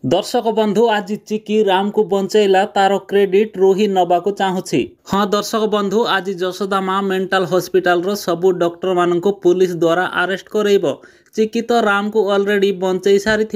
दर्शक बंधु आज चिकी राम को बंचैला तार क्रेडिट रोही नबाकू चाहूँगी। हाँ दर्शक बंधु आज जशोदा माँ मेंटल हॉस्पिटल रो सबू डॉक्टर मानक पुलिस द्वारा अरेस्ट करइब। चिकी तो राम को ऑलरेडी बंचई सारी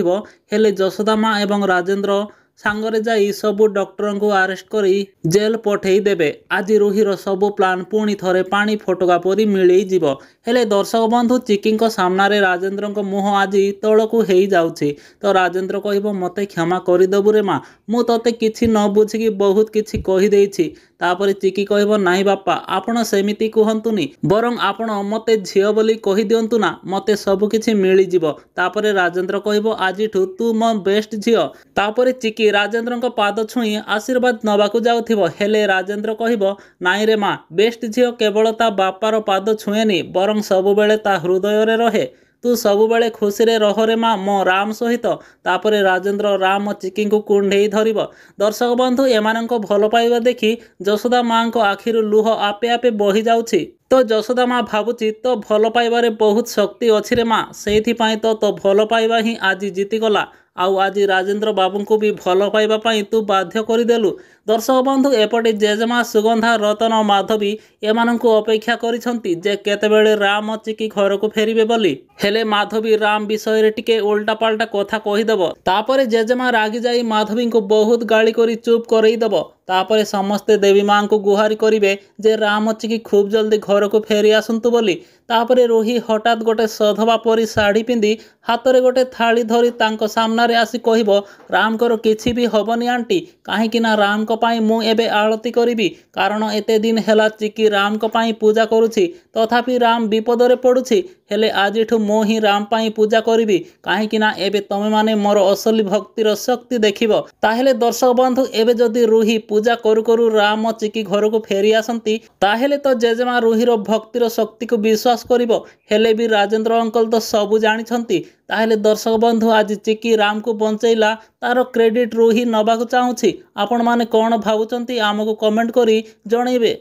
हेले जशोदा माँ एवं राजेंद्र सांगरे जाई सबू डॉक्टर को अरेस्ट करी जेल पठेई देबे। आज रोहीर सबू प्लान पुणी थरे पानी फोटका परी मिलई जीवो। हेले दर्शक बंधु चिकी सामने राजेंद्र मुह आज तलकू हेई जाउछि। तो राजेंद्र कहबो मते क्षमा करदेबु रे माँ, मु तते किछि न बुझिकी बहुत किछि कहि देइछि। तापरे चिकी कहबो नाही बापा आपण सेमिति कहंतुनी, बरं आपण मते झियो बोली कहि दियंतु ना, मते सब किछि मिलि जीवो। तापरे राजेंद्र कहबो आजिठु तू मो बेस्ट झियो। तापरे चिकी राजेंद्र पाद छुई आशीर्वाद नबाकू जाउथिबो। हेले राजेंद्र कहबो नाई रे माँ, बेस्ट झियो केवल ता बापार पाद छुएनी बरं सबु बेले ता हृदय रे रहे। तू सबुबले खुशी रे रह रे माँ मो राम सहित। तापरे राजेंद्र राम चिकी को कुंडेई धरिब। दर्शक बंधु एमानंक भल पाइबा देखि जशोदा माँ को आखिरु लुह आपे आपे बही जाउछि। तो जशोदा माँ भावुची तो भल पाइबारे बहुत शक्ति अछि रे माँ, सेइथिपाई तो भल पाइबा ही आज जीतीगला। आउ आज राजेंद्र बाबू को भी भल पाइबा पाई तू बाध्य करदेलु। दर्शक बंधु एपटे जेजेमा सुगंधा रतन और माधवी एमानंकु अपेक्षा करिसंती जे केतेबेले राम चिकी घर को फेरिबे बोली। हेले माधवी राम विषय रे टिके उल्टा पाल्टा कथा कहिदेबो। तापरे जेजेमा रागी जाई माधवी को बहुत गाली करी चुप करई देबो। तापरे समस्ते देवी माँ को गुहारी करिवे जे राम चिकी खूब जल्दी घर को फेरी आसंतु बोली। तापरे रोही हठात गोटे सधवा परी साड़ी पिंदी हाथ गोटे थाली धरी तांको सामने आसी कहबो राम को किछि भी हबनी आंटी, काहेकि ना राम को पाई मु एबे आरती करिबी, कारण एते दिन हेला चिकी राम को पाई पूजा करुछि तथापि राम विपद रे पडुछि। हेले आजिठु मो ही राम पाई पूजा करिबी, काहेकि ना एबे तमे माने मोर असली भक्तिर शक्ति देखिबो। ताहेले दर्शक बंधु एबे जदि रूही पूजा करू करू राम चिकी घर को फेरी आसंती ताहेले तो जेजेमा रूहीर भक्तिर शक्ति को विश्वास करिबो। हेले भी राजेंद्र अंकल तो सबू जानिछंती। ताहेले दर्शक बंधु आज चिकी राम को बंचैला तार क्रेडिट रूही नबाकू चाहूछि। आपण माने कोन भावुचंती आमको कमेंट करी जणैबे।